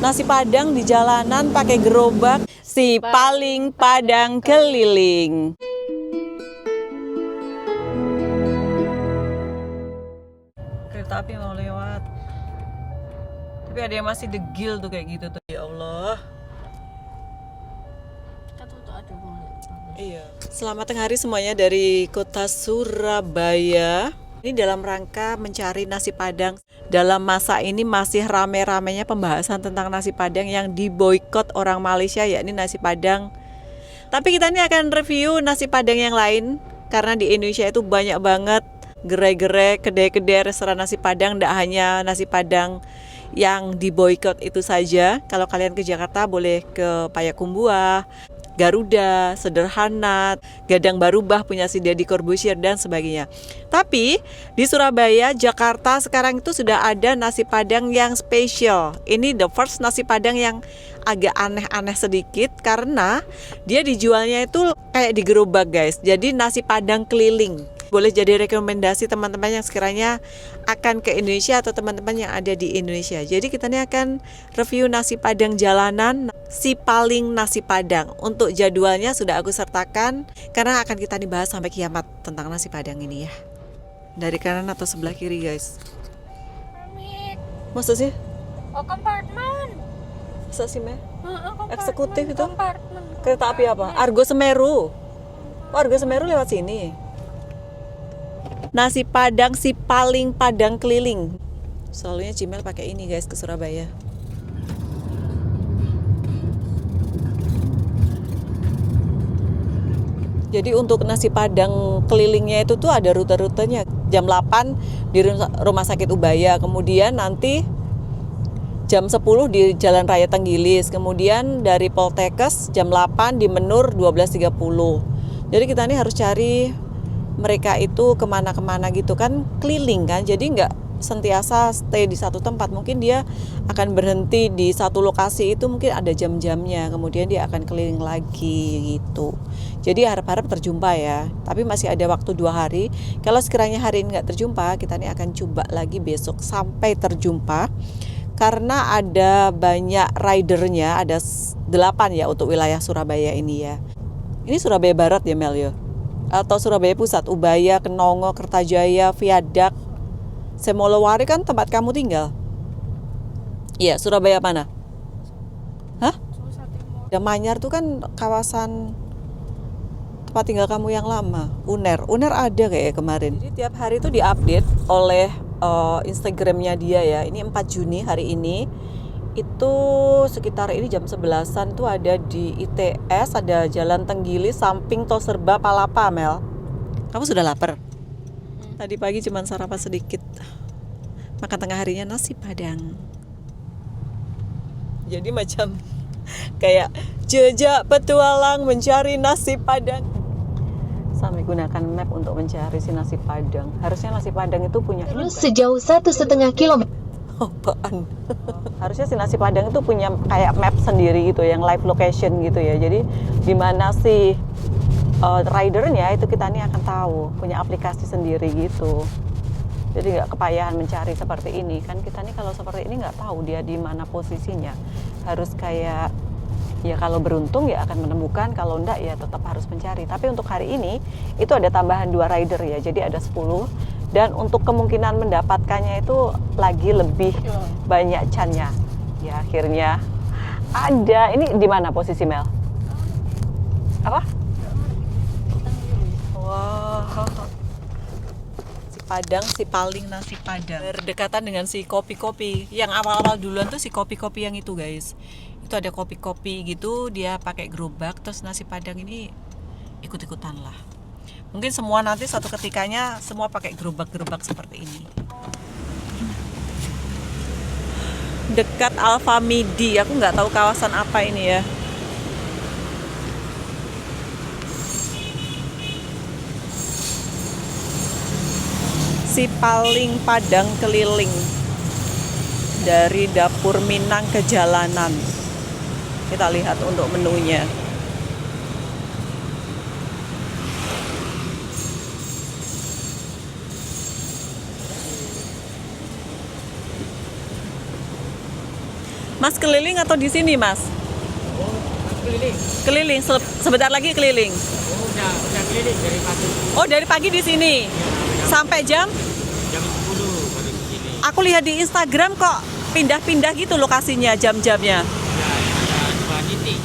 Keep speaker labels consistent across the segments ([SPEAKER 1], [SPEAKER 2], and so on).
[SPEAKER 1] Nasi Padang di jalanan pakai gerobak, si paling Padang keliling. Kereta api mau lewat. Tapi ada yang masih degil tuh kayak gitu tuh. Ya Allah. Iya. Selamat tengah hari semuanya dari kota Surabaya. Ini dalam rangka mencari nasi Padang. Dalam masa ini masih rame-ramenya pembahasan tentang nasi Padang yang diboikot orang Malaysia, yakni nasi Padang. Tapi kita ini akan review nasi Padang yang lain karena di Indonesia itu banyak banget gerai-gerai, kedai-kedai restoran nasi Padang. Tidak hanya nasi Padang yang diboikot itu saja. Kalau kalian ke Jakarta boleh ke Payakumbuh, Garuda, Sederhana, Gadang Barubah punya si Deddy Corbuzier dan sebagainya. Tapi di Surabaya, Jakarta sekarang itu sudah ada nasi Padang yang spesial. Ini the first nasi Padang yang agak aneh-aneh sedikit karena dia dijualnya itu kayak di gerobak guys. Jadi nasi Padang keliling. Boleh jadi rekomendasi teman-teman yang sekiranya akan ke Indonesia atau teman-teman yang ada di Indonesia. Jadi kita ini akan review nasi Padang jalanan, si paling nasi Padang. Untuk jadwalnya sudah aku sertakan karena akan kita bahas sampai kiamat tentang nasi Padang ini ya. Dari kanan atau sebelah kiri guys. Masa sih?
[SPEAKER 2] Oh, kompartemen.
[SPEAKER 1] Masa sih Meh?
[SPEAKER 2] Kompartemen.
[SPEAKER 1] Eksekutif itu?
[SPEAKER 2] Kompartemen.
[SPEAKER 1] Kereta api apa? Argo Semeru. Oh, Argo Semeru lewat sini. Nasi Padang si paling Padang keliling. Selalunya Cimel pakai ini guys ke Surabaya. Jadi untuk nasi Padang kelilingnya itu tuh ada rute-rutenya. Jam 8 di Rumah Sakit Ubaya, kemudian nanti jam 10 di Jalan Raya Tenggilis, kemudian dari Poltekkes jam 8 di Menur 12.30. Jadi kita ini harus cari mereka itu kemana-kemana gitu kan, keliling kan, jadi nggak sentiasa stay di satu tempat. Mungkin dia akan berhenti di satu lokasi itu, mungkin ada jam-jamnya, kemudian dia akan keliling lagi gitu. Jadi harap-harap terjumpa ya, tapi masih ada waktu 2 hari. Kalau sekiranya hari ini nggak terjumpa, kita ini akan coba lagi besok sampai terjumpa. Karena ada banyak ridernya, ada 8 ya untuk wilayah Surabaya ini ya. Ini Surabaya Barat ya Mel ya? Atau Surabaya Pusat, Ubaya, Kenongo, Kertajaya, Viadak, Semolowari kan tempat kamu tinggal. Iya, Surabaya mana? Hah? Ya, Manyar tuh kan kawasan tempat tinggal kamu yang lama. Uner ada kayak kemarin. Jadi tiap hari itu diupdate oleh Instagramnya dia ya. Ini 4 Juni hari ini. Itu sekitar ini jam 11-an tuh ada di ITS, ada Jalan Tenggilis samping Tol Serba Palapa Mel. Kamu sudah lapar? Tadi pagi cuman sarapan sedikit. Makan tengah harinya nasi Padang. Jadi macam kayak jejak petualang mencari nasi Padang. Sampai gunakan map untuk mencari si nasi Padang. Harusnya nasi Padang itu punya
[SPEAKER 2] Terus sejauh 1,5 kilometer.
[SPEAKER 1] Apaan? Harusnya si nasi Padang itu punya kayak map sendiri gitu, yang live location gitu ya. Jadi di mana si ridernya itu kita nih akan tahu, punya aplikasi sendiri gitu. Jadi nggak kepayahan mencari seperti ini kan, kita nih kalau seperti ini nggak tahu dia di mana posisinya. Harus kayak ya kalau beruntung ya akan menemukan, kalau enggak ya tetap harus mencari. Tapi untuk hari ini itu ada tambahan 2 rider ya, jadi ada 10. Dan untuk kemungkinan mendapatkannya itu lagi lebih banyak chance-nya. Ya akhirnya ada. Ini di mana posisi Mel? Apa? Wah. Si Padang, si paling nasi Padang. Berdekatan dengan si kopi-kopi. Yang awal-awal duluan tuh si kopi-kopi yang itu guys. Itu ada kopi-kopi gitu, dia pakai gerobak, terus nasi Padang ini ikut-ikutan lah. Mungkin semua nanti suatu ketikanya semua pakai gerobak-gerobak seperti ini. Dekat Alfamidi, aku nggak tahu kawasan apa ini ya. Si paling Padang keliling dari dapur Minang ke jalanan. Kita lihat untuk menunya. Mas keliling atau di sini, Mas?
[SPEAKER 3] Oh, keliling.
[SPEAKER 1] Keliling, sebentar lagi keliling.
[SPEAKER 3] Oh, udah keliling dari pagi.
[SPEAKER 1] Oh, dari pagi di sini. Sampai jam?
[SPEAKER 3] Jam 10 baru di sini.
[SPEAKER 1] Aku lihat di Instagram kok pindah-pindah gitu lokasinya, jam-jamnya.
[SPEAKER 3] Ya, ada 2 titik.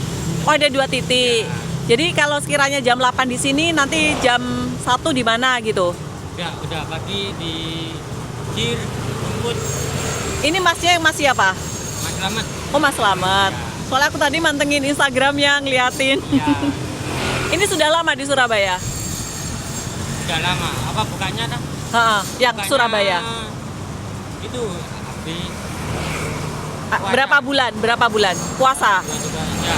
[SPEAKER 1] Oh, ada 2 titik. Jadi kalau sekiranya jam 8 di sini, nanti jam 1 di mana gitu?
[SPEAKER 3] Udah pagi di Cir, Rumput,
[SPEAKER 1] Ini masnya yang Mas siapa?
[SPEAKER 3] Mas Slamet.
[SPEAKER 1] Oh, Mas Slamet. Soalnya aku tadi mantengin Instagram yang ngeliatin.
[SPEAKER 3] Ya,
[SPEAKER 1] Ini sudah lama di Surabaya?
[SPEAKER 3] udah lama. Apa bukanya dah?
[SPEAKER 1] Ha, yang
[SPEAKER 3] Bukanya
[SPEAKER 1] Surabaya.
[SPEAKER 3] Itu habis
[SPEAKER 1] Berapa bulan? Berapa bulan? Puasa?
[SPEAKER 3] ya,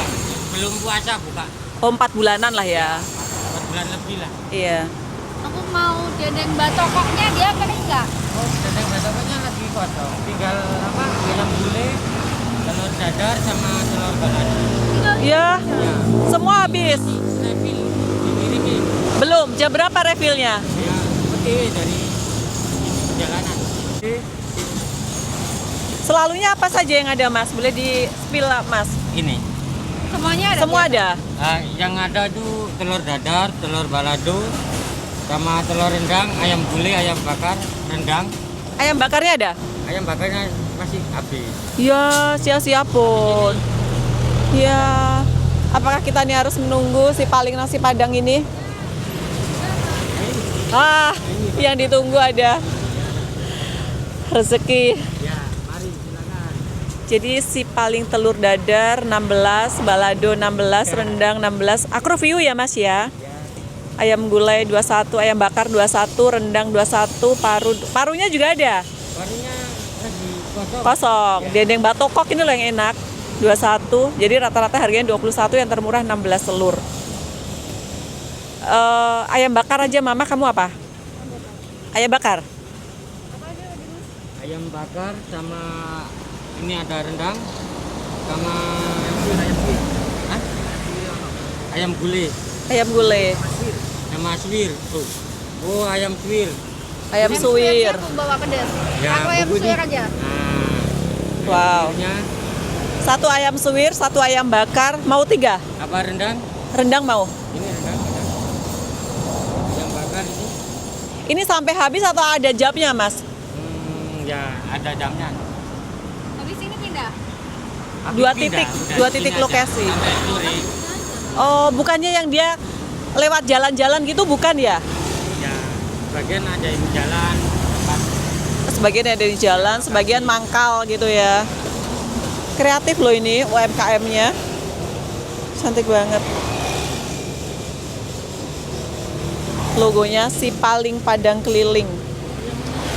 [SPEAKER 3] belum puasa buka.
[SPEAKER 1] Oh, 4 bulanan lah ya.
[SPEAKER 3] 4 bulan lebih lah.
[SPEAKER 1] Iya.
[SPEAKER 2] Aku mau dendeng batokoknya, dia kering nggak?
[SPEAKER 3] Oh, dendeng batokoknya lagi kosong. Tinggal apa? Ayam gulai, telur dadar sama telur balado.
[SPEAKER 1] Ya,
[SPEAKER 3] Ya,
[SPEAKER 1] semua habis.
[SPEAKER 3] refill dikirimin.
[SPEAKER 1] Belum. Jam berapa refillnya?
[SPEAKER 3] Ya, OTW dari ini perjalanan.
[SPEAKER 1] Selalunya apa saja yang ada, Mas? Boleh di-spill, Mas?
[SPEAKER 3] Ini.
[SPEAKER 2] Semuanya ada.
[SPEAKER 1] Semua ada.
[SPEAKER 3] Yang ada tuh telur dadar, telur balado, sama telur rendang, ayam gulai, ayam bakar, rendang.
[SPEAKER 1] Ayam bakarnya ada?
[SPEAKER 3] Ayam bakarnya masih habis.
[SPEAKER 1] Ya, siap-siap pun. Ya, apakah kita nih harus menunggu si paling nasi padang ini? Ah, yang ditunggu ada rezeki.
[SPEAKER 3] Ya, mari silakan.
[SPEAKER 1] Jadi si paling telur dadar 16, balado 16, rendang 16. Aku review ya, Mas ya. Ayam gulai 21, ayam bakar 21, rendang 21, parunya juga ada.
[SPEAKER 3] Warnanya lagi kosong.
[SPEAKER 1] Kosong. Dendeng batokok ini loh yang enak. 21. Jadi rata-rata harganya 21, yang termurah 16 telur. Ayam bakar aja, Mama, kamu apa? Ayam bakar.
[SPEAKER 3] Ayam bakar sama ini ada rendang sama Hah? Ayam gulai
[SPEAKER 1] Ayam gulai.
[SPEAKER 3] sama suwir tuh. Oh, ayam suwir.
[SPEAKER 1] Ayam suwir.
[SPEAKER 2] Aku bawa pedas.
[SPEAKER 3] Ya,
[SPEAKER 2] Aku ayam
[SPEAKER 3] bubur
[SPEAKER 2] suwir
[SPEAKER 3] nih.
[SPEAKER 2] aja.
[SPEAKER 3] Nah,
[SPEAKER 1] Wow.
[SPEAKER 3] suwirnya
[SPEAKER 1] 1 ayam suwir, 1 ayam bakar. Mau 3?
[SPEAKER 3] apa rendang?
[SPEAKER 1] Rendang mau?
[SPEAKER 3] Ini rendang. Ayam bakar ini.
[SPEAKER 1] Ini sampai habis atau ada jamnya, Mas?
[SPEAKER 3] Ya ada jamnya.
[SPEAKER 2] Habis ini pindah.
[SPEAKER 3] Habis
[SPEAKER 1] 2
[SPEAKER 3] pindah,
[SPEAKER 1] titik,
[SPEAKER 3] udah
[SPEAKER 1] 2
[SPEAKER 3] di
[SPEAKER 1] titik
[SPEAKER 3] sini aja.
[SPEAKER 1] lokasi.
[SPEAKER 3] Sampai sore.
[SPEAKER 1] Oh, bukannya yang dia lewat jalan-jalan gitu, bukan ya?
[SPEAKER 3] Ya, bagian ada yang jalan. Tempat.
[SPEAKER 1] Sebagian ada di jalan, sebagian mangkal gitu ya. Kreatif loh ini UMKM-nya. Cantik banget. Logonya si paling padang keliling.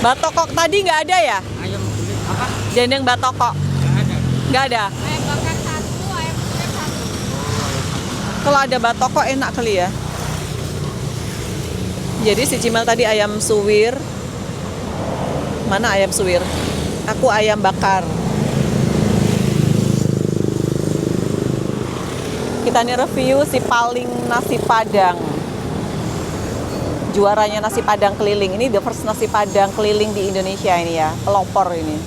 [SPEAKER 1] Batokok tadi nggak ada ya?
[SPEAKER 3] Ayam gulai apa?
[SPEAKER 1] Dendeng batokok
[SPEAKER 3] Nggak ada.
[SPEAKER 1] nggak ada.
[SPEAKER 2] Ayam bakar 1, ayam suwir 1.
[SPEAKER 1] Kalau ada batokok enak kali ya. Jadi si Cimal tadi ayam suwir. Mana ayam suwir? Aku ayam bakar. Kita nih review si paling nasi padang. Juaranya nasi padang keliling. Ini the first nasi padang keliling di Indonesia ini ya. Pelopor ini.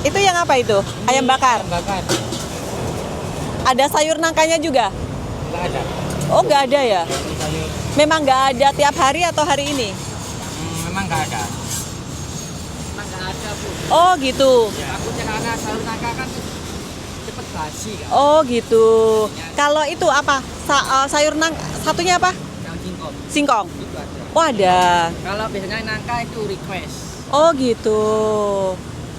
[SPEAKER 1] Itu yang apa itu? Ayam bakar.
[SPEAKER 3] Ayam bakar.
[SPEAKER 1] Ada sayur nangkanya juga?
[SPEAKER 3] Nggak ada.
[SPEAKER 1] Oh, nggak ada ya?
[SPEAKER 3] Ini sayur.
[SPEAKER 1] Memang nggak ada tiap hari atau hari ini?
[SPEAKER 3] Memang nggak ada. Memang nggak ada, Bu.
[SPEAKER 1] Oh gitu.
[SPEAKER 3] Ya. Takutnya karena sayur nangka kan cepet basi kan.
[SPEAKER 1] Oh gitu. Kalau itu apa? Sayur satunya apa?
[SPEAKER 3] Yang singkong
[SPEAKER 1] Singkong.
[SPEAKER 3] itu ada.
[SPEAKER 1] Oh ada.
[SPEAKER 3] Kalau biasanya nangka itu request.
[SPEAKER 1] Oh gitu.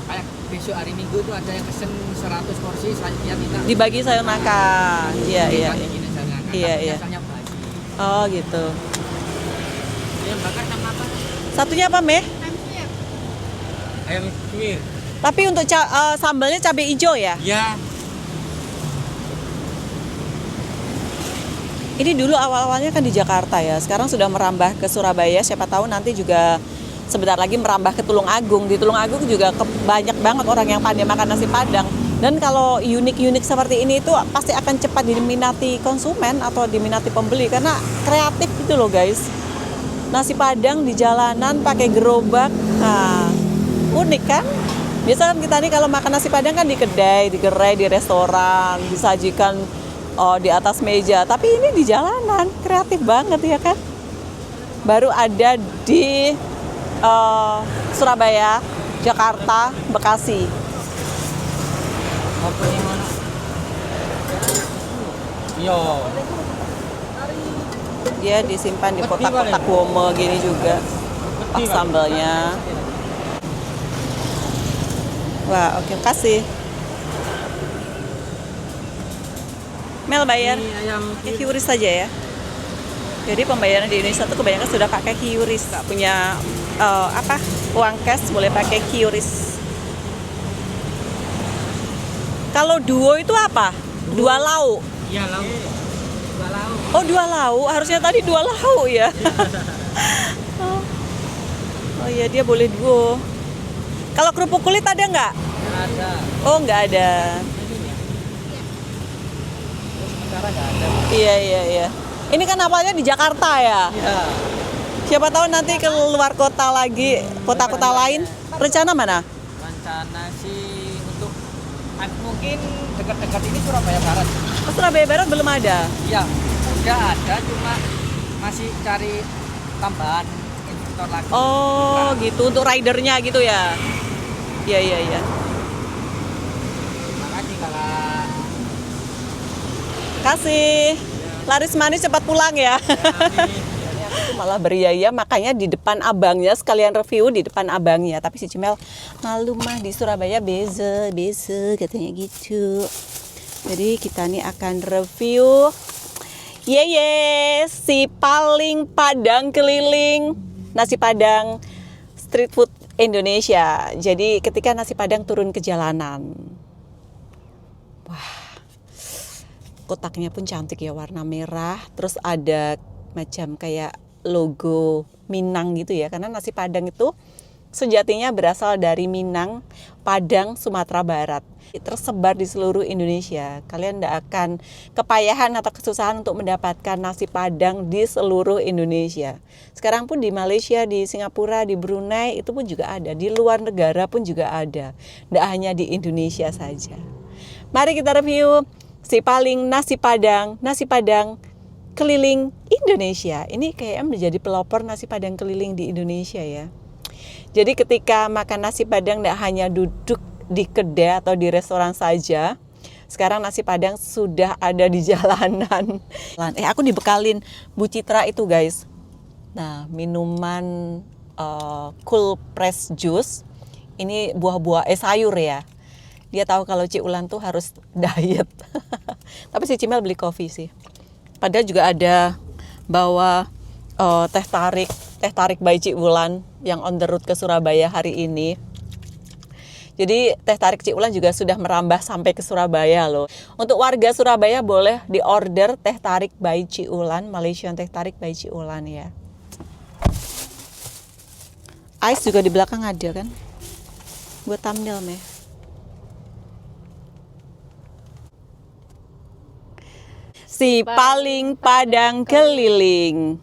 [SPEAKER 3] Kayak besok hari Minggu itu ada yang pesen 100 porsi, selanjutnya kita
[SPEAKER 1] Dibagi sayur nangka. Iya iya.
[SPEAKER 3] dibagi gini sayur nangka.
[SPEAKER 1] Iya,
[SPEAKER 3] Tapi
[SPEAKER 1] iya.
[SPEAKER 3] biasanya basi.
[SPEAKER 1] Oh gitu.
[SPEAKER 3] Ayam bakar sama apa?
[SPEAKER 1] Satunya apa, Meh?
[SPEAKER 2] Ayam suwir.
[SPEAKER 3] Ayam suwir.
[SPEAKER 1] Tapi untuk sambalnya cabai hijau ya?
[SPEAKER 3] Ya.
[SPEAKER 1] Ini dulu awal-awalnya kan di Jakarta ya. Sekarang sudah merambah ke Surabaya. Siapa tahu nanti juga sebentar lagi merambah ke Tulungagung. Di Tulungagung juga banyak banget orang yang pandai makan nasi padang. Dan kalau unik-unik seperti ini itu pasti akan cepat diminati konsumen atau diminati pembeli karena kreatif gitu loh guys. Nasi padang di jalanan pakai gerobak. Nah, unik kan? Biasa kan kita nih kalau makan nasi Padang kan di kedai, di gerai, di restoran, disajikan di atas meja. Tapi ini di jalanan, kreatif banget ya kan. Baru ada di Surabaya, Jakarta, Bekasi.
[SPEAKER 3] Apa yang mana? Iya.
[SPEAKER 1] Dia disimpan di kotak-kotak wome gini juga. Pas sambalnya. Wah, oke, kasih. Mel bayar
[SPEAKER 3] Ini ayam
[SPEAKER 1] pakai QRIS saja ya. Jadi pembayaran di Indonesia tuh kebanyakan sudah pakai QRIS, nggak punya uang cash, boleh pakai QRIS. Kalau duo itu apa? Dua lauk.
[SPEAKER 3] Iya, lauk. Dua lauk.
[SPEAKER 1] Oh, dua lauk. Harusnya tadi dua lauk ya. Oh iya, dia boleh duo. Kalau kerupuk kulit ada nggak?
[SPEAKER 3] Ada.
[SPEAKER 1] Oh, nggak ada.
[SPEAKER 3] Sekarang nggak ada.
[SPEAKER 1] Iya. Ini kan apalnya di Jakarta ya?
[SPEAKER 3] Iya.
[SPEAKER 1] Siapa tahu nanti ke luar kota lagi, kota-kota lain. Rencana mana?
[SPEAKER 3] Rencana sih untuk mungkin dekat-dekat ini Surabaya Barat.
[SPEAKER 1] Oh, Surabaya Barat belum ada.
[SPEAKER 3] Iya, udah ada cuma masih cari tambahan instruktur lagi.
[SPEAKER 1] Oh, gitu untuk ridernya gitu ya? Iya.
[SPEAKER 3] Makasih Kakak.
[SPEAKER 1] Kasih. Laris manis cepat pulang ya. Itu malah beriaya, makanya di depan abangnya sekalian review di depan abangnya. Tapi si Cimel malu mah di Surabaya beze katanya gitu. Jadi kita nih akan review si paling Padang keliling nasi Padang street food Indonesia. Jadi ketika nasi Padang turun ke jalanan. Wah. Kotaknya pun cantik ya, warna merah, terus ada macam kayak logo Minang gitu ya, karena nasi Padang itu sejatinya berasal dari Minang, Padang, Sumatera Barat. Tersebar di seluruh Indonesia. Kalian tidak akan kepayahan atau kesusahan untuk mendapatkan nasi Padang di seluruh Indonesia. Sekarang pun di Malaysia, di Singapura, di Brunei itu pun juga ada, di luar negara pun juga ada. Tidak hanya di Indonesia saja. Mari kita review si paling nasi Padang keliling Indonesia. Ini kayaknya menjadi pelopor nasi Padang keliling di Indonesia ya. Jadi ketika makan nasi Padang tidak hanya duduk di kedai atau di restoran saja. Sekarang nasi Padang sudah ada di jalanan. Aku dibekalin Bu Citra itu guys. Nah, minuman cool press juice. Ini buah-buah sayur ya. Dia tahu kalau Ci Ulan tuh harus diet. Tapi si Cimel beli kopi sih. Padahal juga ada bawa teh tarik by Ci Ulan yang on the road ke Surabaya hari ini. Jadi teh tarik Ci Ulan juga sudah merambah sampai ke Surabaya loh. Untuk warga Surabaya boleh diorder teh tarik by Ci Ulan, Malaysian teh tarik by Ci Ulan ya. Ice juga di belakang ada kan? Buat thumbnail meh. Si paling Padang keliling.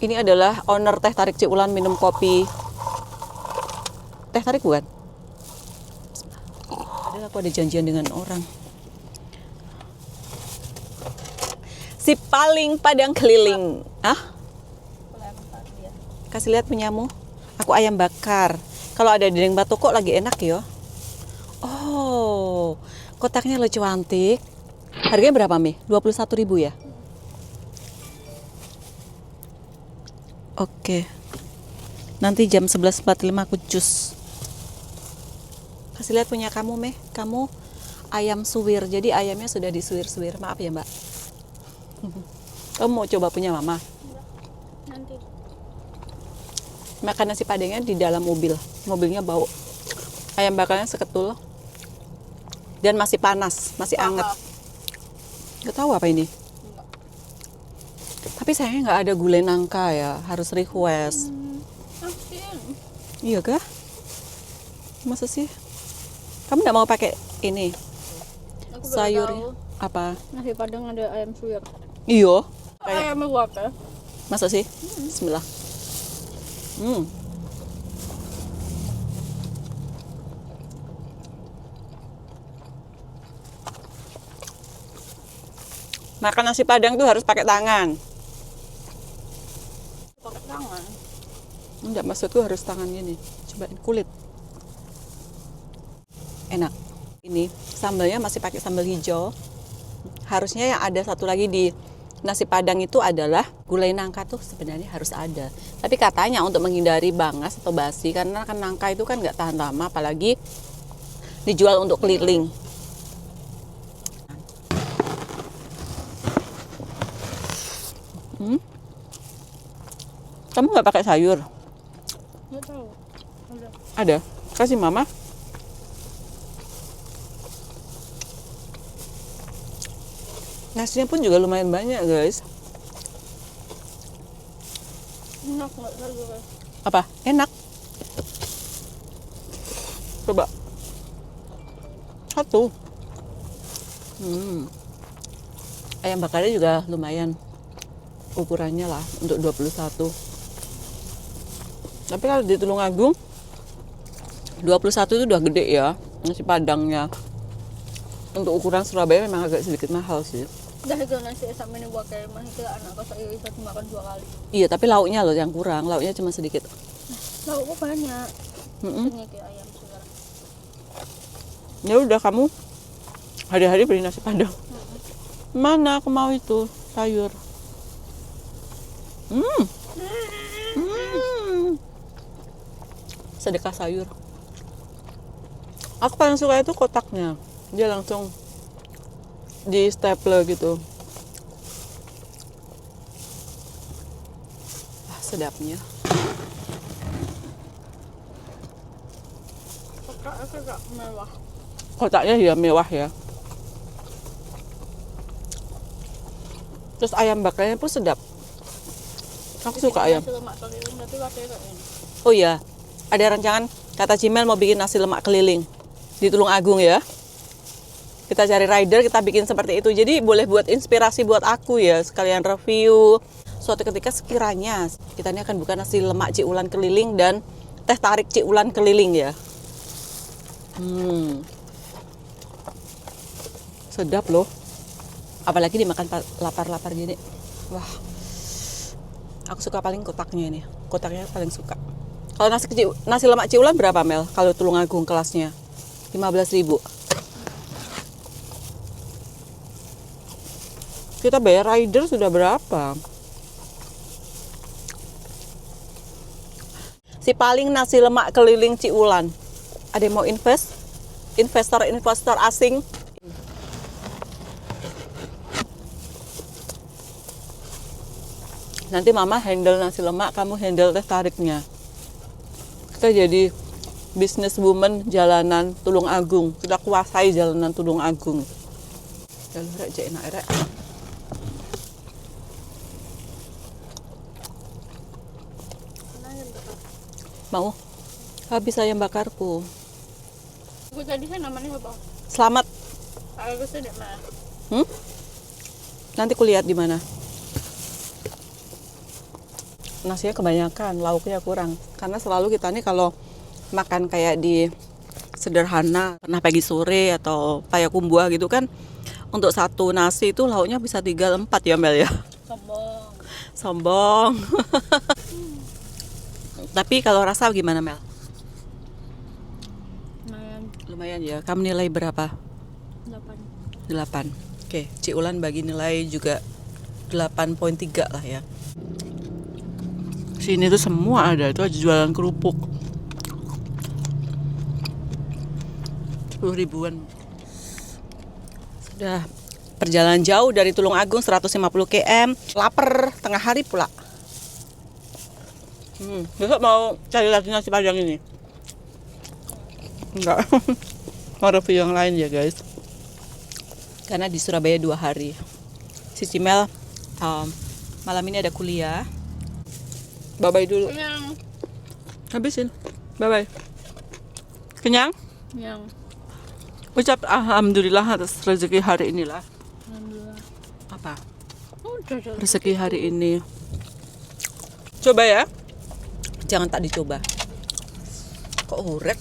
[SPEAKER 1] Ini adalah owner teh tarik Ci Ulan minum kopi. Teh tarik bukan? Padahal aku ada janjian dengan orang. Si paling Padang keliling. Kasih lihat punyamu. Aku ayam bakar. Kalau ada dendeng batoko lagi enak ya. Oh, kotaknya lucu cantik. Harganya berapa, Mi? 21.000 ya? Oke. Nanti jam 11.45 aku cus. Kasih lihat punya kamu, Meh. Kamu ayam suwir. Jadi ayamnya sudah disuwir-suwir. Maaf ya, Mbak. Kamu mau coba punya Mama?
[SPEAKER 2] Nanti.
[SPEAKER 1] Makan nasi Padangnya di dalam mobil. Mobilnya bau. Ayam bakarnya seketul. Dan masih panas, masih anget. Gak tahu apa ini. Tapi sayangnya nggak ada gulai nangka ya, harus request. Iya kah? Masa sih? Kamu nggak mau pakai ini? Sayurnya apa?
[SPEAKER 2] Nasi Padang ada ayam suwir.
[SPEAKER 1] Iya.
[SPEAKER 2] Ayamnya gua apa?
[SPEAKER 1] Masa sih? Bismillah. Makan nasi Padang tuh harus pakai tangan.
[SPEAKER 2] Pakai tangan.
[SPEAKER 1] Enggak, maksudku harus tangan gini. Cobain kulit. Enak. Ini sambalnya masih pakai sambal hijau. Harusnya yang ada satu lagi di nasi Padang itu adalah gulai nangka tuh sebenarnya harus ada. Tapi katanya untuk menghindari bangas atau basi, karena kan nangka itu kan nggak tahan lama, apalagi dijual untuk keliling. Kamu nggak pakai sayur?
[SPEAKER 2] Nggak tahu.
[SPEAKER 1] Ada. Kasih mama. Nasinya pun juga lumayan banyak, guys.
[SPEAKER 2] Enak nggak sayur?
[SPEAKER 1] Apa? Enak. Coba. Satu. Ayam bakarnya juga lumayan. Ukurannya lah untuk 21. Tapi kalau di Tulungagung 21 itu udah gede ya nasi Padangnya. Untuk ukuran Surabaya memang agak sedikit mahal sih.
[SPEAKER 2] Dah itu nasi sama ini buat kayak mah itu anak kau saya bisa makan 2 kali.
[SPEAKER 1] Iya, tapi lauknya loh yang kurang. Lauknya cuma sedikit.
[SPEAKER 2] Lauknya banyak.
[SPEAKER 1] Mm-mm.
[SPEAKER 2] Ini kayak ayam sekarang.
[SPEAKER 1] Ya udah, kamu hari-hari beli nasi Padang. Mana aku mau itu sayur. Sedekah sayur. Aku paling suka itu kotaknya. Dia langsung di stapler gitu. Sedapnya.
[SPEAKER 2] Kotaknya agak mewah.
[SPEAKER 1] Kotaknya ya mewah ya. Terus ayam bakarnya pun sedap. Aku suka ayam.
[SPEAKER 2] Nasi lemak keliling tapi warnanya kayak ini.
[SPEAKER 1] Oh iya, ada rancangan kata Cimel mau bikin nasi lemak keliling di Tulungagung ya. Kita cari rider, kita bikin seperti itu. Jadi boleh buat inspirasi buat aku ya, sekalian review. Suatu ketika sekiranya kita ini akan buka nasi lemak Ciulan keliling dan teh tarik Ciulan keliling ya. Sedap loh. Apalagi dimakan lapar-lapar gini. Wah. Aku suka paling kotaknya ini. Kotaknya paling suka. Kalau nasi lemak Ciulan berapa, Mel? Kalau Tulungagung kelasnya? 15.000. Kita bayar rider sudah berapa? Si paling nasi lemak keliling Ciulan. Ada yang mau invest? Investor asing? Nanti mama handle nasi lemak, kamu handle teh tariknya. Kita jadi businesswoman jalanan Tulungagung. Kita kuasai jalanan Tulungagung. Jalur rek jek enak rek. Mau? Habis ayam bakarku.
[SPEAKER 2] Gue tadi saya namanya apa?
[SPEAKER 1] Selamat.
[SPEAKER 2] Aku sedek mah.
[SPEAKER 1] Nanti kulihat di mana. Nasinya kebanyakan, lauknya kurang. Karena selalu kita nih kalau makan kayak di sederhana, pernah pagi sore atau payakumbuh gitu kan, untuk satu nasi itu lauknya bisa 3-4 ya Mel ya. Sombong. Tapi kalau rasa gimana Mel? Lumayan ya. Kamu nilai berapa? 8. Oke, Ciulan bagi nilai juga 8.3 lah ya. Sini tuh semua ada, itu aja jualan kerupuk. 10 ribuan. Sudah perjalanan jauh dari Tulungagung 150 km. Lapar, tengah hari pula. Besok mau cari lagi nasi Padang ini. Enggak. Mau review yang lain ya guys. Karena di Surabaya 2 hari. Si Cimel malam ini ada kuliah. Bye-bye dulu.
[SPEAKER 2] Kenyang.
[SPEAKER 1] Habisin. Bye-bye. Kenyang?
[SPEAKER 2] Kenyang.
[SPEAKER 1] Ucap alhamdulillah atas rezeki hari inilah.
[SPEAKER 2] Alhamdulillah.
[SPEAKER 1] Apa?
[SPEAKER 2] Udah.
[SPEAKER 1] Rezeki hari ini. Coba ya. Jangan tak dicoba. Kok urek?